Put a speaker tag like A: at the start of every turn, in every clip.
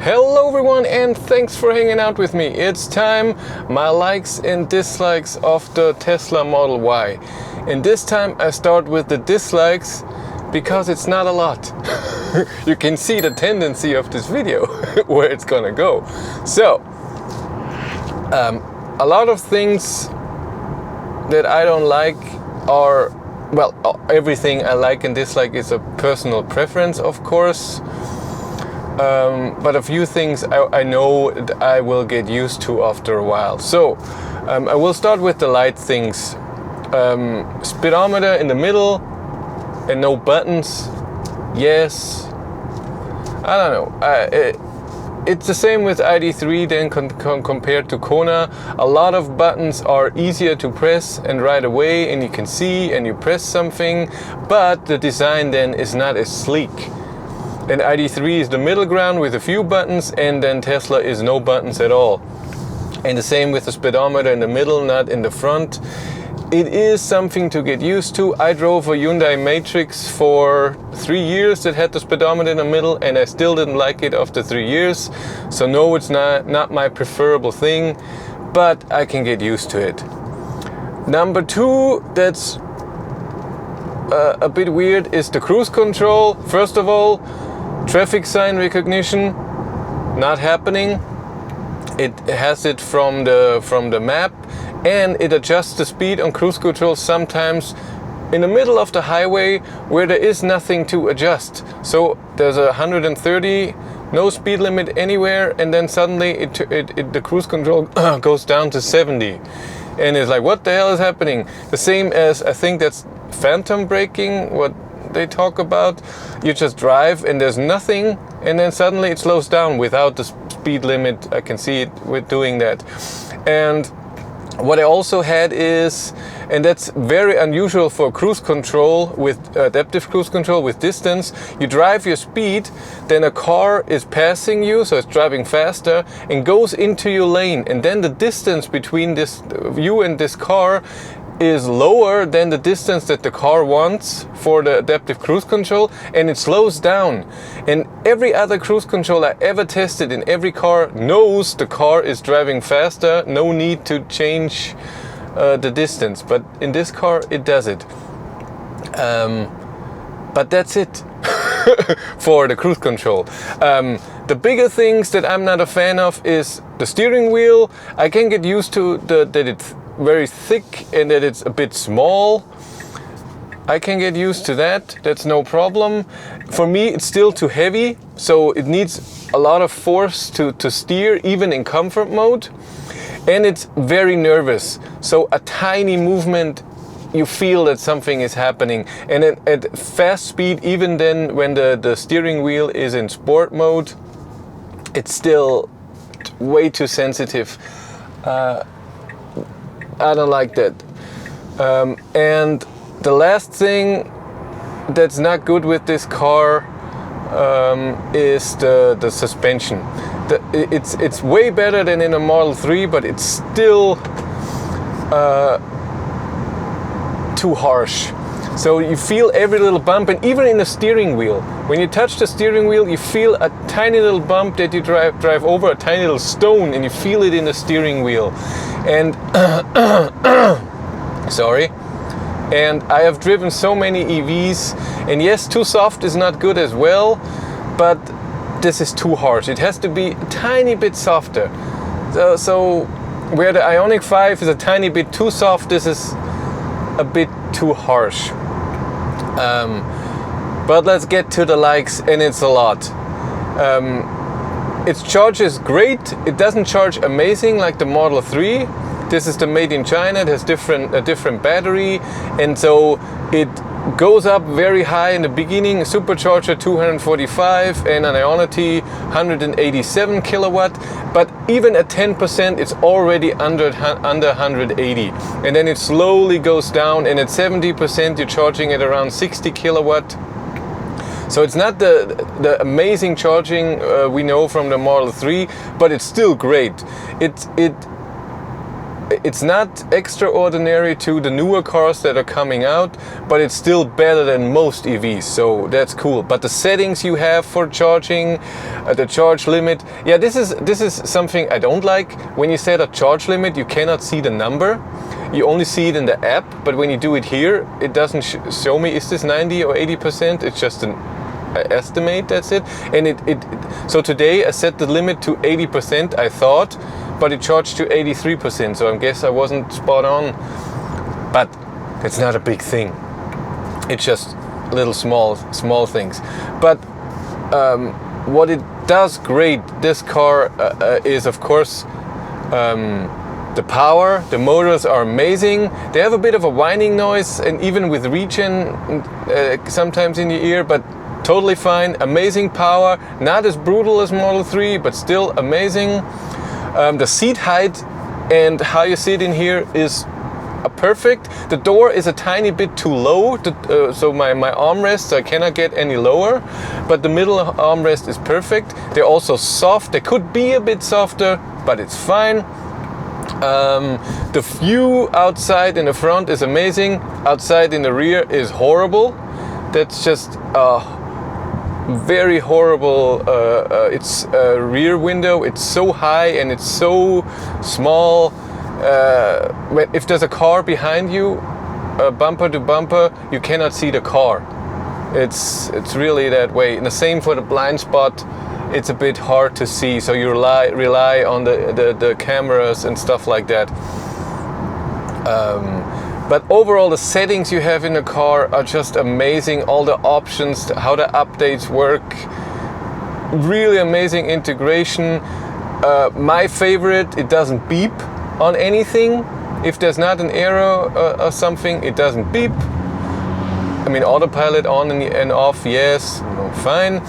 A: Hello everyone, and thanks for hanging out with me. It's time, my likes and dislikes of the Tesla Model Y. And this time I start with the dislikes because it's not a lot. You can see the tendency of this video, where it's gonna go. So, a lot of things that I don't like are, well, everything I like and dislike is a personal preference, of course. But a few things I know that I will get used to after a while. So I will start with the light things. Speedometer in the middle and no buttons. Yes. I don't know. It's the same with ID3 then compared to Kona. A lot of buttons are easier to press and right away, and you can see and you press something, but the design then is not as sleek. And ID3 is the middle ground with a few buttons, and then Tesla is no buttons at all. And the same with the speedometer in the middle, not in the front. It is something to get used to. I drove a Hyundai Matrix for 3 years that had the speedometer in the middle, and I still didn't like it after 3 years. So no, it's not my preferable thing, but I can get used to it. Number two, that's a bit weird, is the cruise control. First of all, traffic sign recognition, not happening. It has it from the map, and it adjusts the speed on cruise control sometimes in the middle of the highway where there is nothing to adjust. So there's 130, no speed limit anywhere, and then suddenly the cruise control goes down to 70. And it's like, what the hell is happening? The same as, I think that's phantom braking, what they talk about. You just drive and there's nothing, and then suddenly it slows down without the speed limit. I can see it with doing that. And what I also had is, and that's very unusual for cruise control, with adaptive cruise control with distance, you drive your speed, then a car is passing you, so it's driving faster, and goes into your lane, and then the distance between you and this car is lower than the distance that the car wants for the adaptive cruise control, and it slows down. And every other cruise control I ever tested in every car knows the car is driving faster, no need to change the distance. But in this car, it does it. But that's it for the cruise control. The bigger things that I'm not a fan of is the steering wheel. I can get used to that it's very thick and that it's a bit small. I can get used to that, that's no problem. For me, it's still too heavy, so it needs a lot of force to steer, even in comfort mode. And it's very nervous, so a tiny movement, you feel that something is happening. And at fast speed, even then when the steering wheel is in sport mode, it's still way too sensitive. I don't like that. And the last thing that's not good with this car is the suspension. It's way better than in a Model 3, but it's still too harsh. So you feel every little bump, and even in the steering wheel, when you touch the steering wheel, you feel a tiny little bump that you drive over, a tiny little stone, and you feel it in the steering wheel. And sorry. And I have driven so many EVs, and yes, too soft is not good as well, but this is too harsh. It has to be a tiny bit softer. So where the Ioniq 5 is a tiny bit too soft, this is a bit too harsh. But let's get to the likes, and it's a lot. It charges great. It doesn't charge amazing like the Model 3. This is the made in China. It has a different battery, and so it goes up very high in the beginning. A supercharger 245 and an Ionity 187 kilowatt. But even at 10%, it's already under 180, and then it slowly goes down. And at 70%, you're charging at around 60 kilowatt. So it's not the amazing charging we know from the Model 3, but it's still great. it's not extraordinary to the newer cars that are coming out, but it's still better than most EVs, so that's cool. But the settings you have for charging, the charge limit, yeah, this is something I don't like. When you set a charge limit, you cannot see the number. You only see it in the app, but when you do it here, it doesn't show me is this 90 or 80%. It's just an estimate, that's it. And so today I set the limit to 80%, I thought, but it charged to 83%, so I guess I wasn't spot on. But it's not a big thing. It's just little small things. But what it does great, this car, is of course the power. The motors are amazing. They have a bit of a whining noise, and even with regen sometimes in your ear, but totally fine. Amazing power. Not as brutal as Model 3, but still amazing. The seat height and how you sit in here is perfect. The door is a tiny bit too low, so my armrests, I cannot get any lower, but the middle armrest is perfect. They're also soft. They could be a bit softer, but it's fine. The view outside in the front is amazing. Outside in the rear is horrible. That's just very horrible. It's a rear window. It's so high and it's so small. If there's a car behind you, bumper to bumper, you cannot see the car. It's really that way. And the same for the blind spot. It's a bit hard to see, so you rely on the cameras and stuff like that. But overall, the settings you have in the car are just amazing. All the options, how the updates work, really amazing integration. My favorite, it doesn't beep on anything. If there's not an arrow or something, it doesn't beep. I mean, autopilot on and off, yes, no, fine.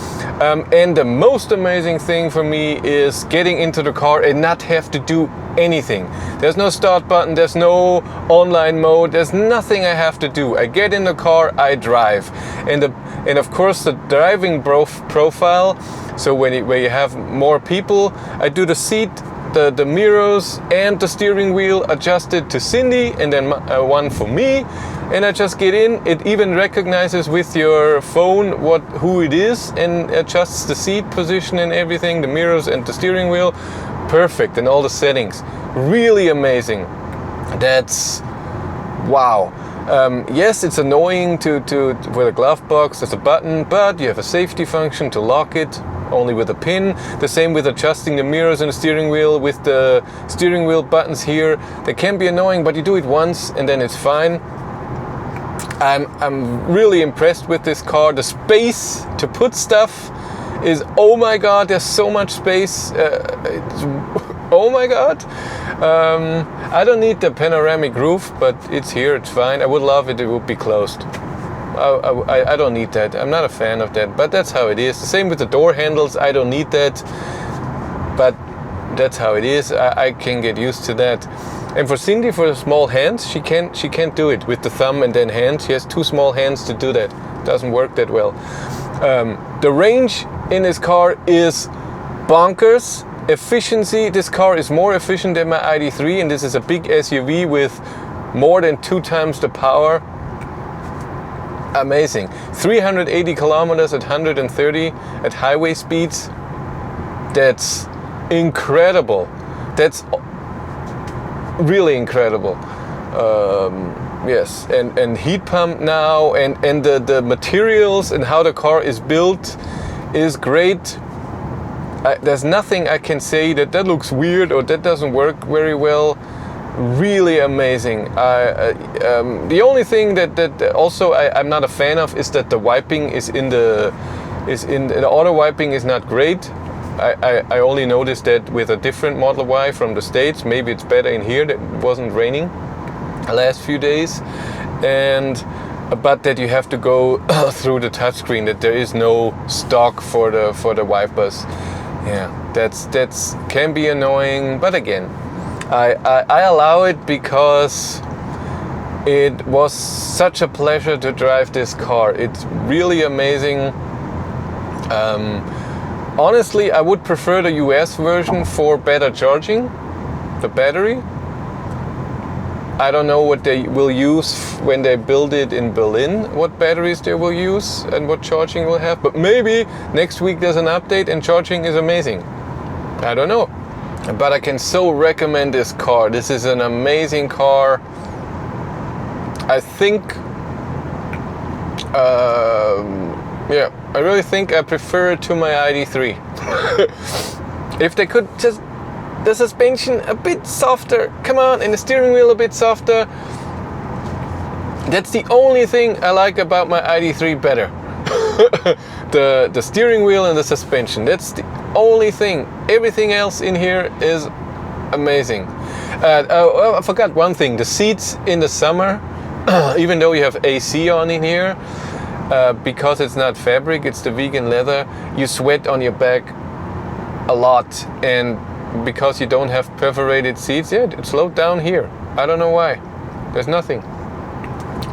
A: And the most amazing thing for me is getting into the car and not have to do anything. There's no start button, there's no online mode, there's nothing I have to do. I get in the car, I drive. And of course the driving profile, so when you have more people, I do the seat, the mirrors and the steering wheel adjusted to Cindy, and then one for me. And I just get in. It even recognizes with your phone who it is and adjusts the seat position and everything, the mirrors and the steering wheel. Perfect, and all the settings. Really amazing. That's wow. Yes, it's annoying to with a glove box. There's a button, but you have a safety function to lock it only with a pin. The same with adjusting the mirrors and the steering wheel with the steering wheel buttons here. They can be annoying, but you do it once and then it's fine. I'm really impressed with this car. The space to put stuff is, oh my god, there's so much space. Oh my god. I don't need the panoramic roof, but it's here, it's fine. I would love it, it would be closed. I don't need that. I'm not a fan of that, but that's how it is. The same with the door handles. I don't need that, but that's how it is. I can get used to that. And for Cindy, for the small hands, she can't do it with the thumb and then hand. She has two small hands to do that. Doesn't work that well. The range in this car is bonkers. Efficiency, this car is more efficient than my ID3, and this is a big SUV with more than 2 times the power. Amazing. 380 kilometers at 130 at highway speeds. That's incredible. That's really incredible. Yes, and heat pump now, and the materials and how the car is built is great. There's nothing I can say that looks weird or that doesn't work very well. Really amazing. The only thing that also I'm not a fan of is that the wiping is in the auto wiping is not great. I only noticed that with a different Model Y from the States. Maybe it's better in here that it wasn't raining the last few days, but that you have to go through the touchscreen, that there is no stock for the wipers. Yeah, that's can be annoying, but again, I allow it because it was such a pleasure to drive this car. It's really amazing. Honestly, I would prefer the US version for better charging, the battery. I don't know what they will use when they build it in Berlin, what batteries they will use and what charging will have. But maybe next week there's an update and charging is amazing. I don't know. But I can so recommend this car. This is an amazing car. I think, yeah, I really think I prefer it to my ID3. If they could just, the suspension a bit softer, come on, and the steering wheel a bit softer. That's the only thing I like about my ID3 better. The steering wheel and the suspension, that's the only thing. Everything else in here is amazing. Oh, I forgot one thing, the seats in the summer, even though you have AC on in here, because it's not fabric, it's the vegan leather, you sweat on your back a lot, and because you don't have perforated seats, yeah, it slowed down here. I don't know why. There's nothing.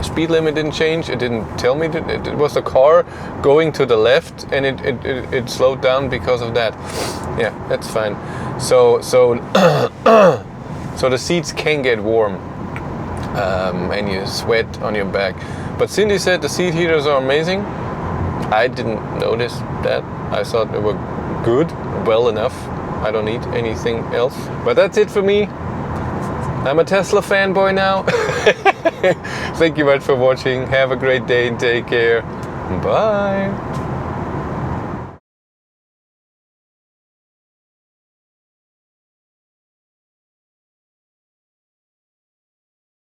A: Speed limit didn't change. It didn't tell me that it was a car going to the left, and it slowed down because of that. Yeah, that's fine. So the seats can get warm, and you sweat on your back. But Cindy said the seat heaters are amazing. I didn't notice that. I thought they were good, well enough. I don't need anything else. But that's it for me. I'm a Tesla fanboy now. Thank you much for watching. Have a great day and take care. Bye.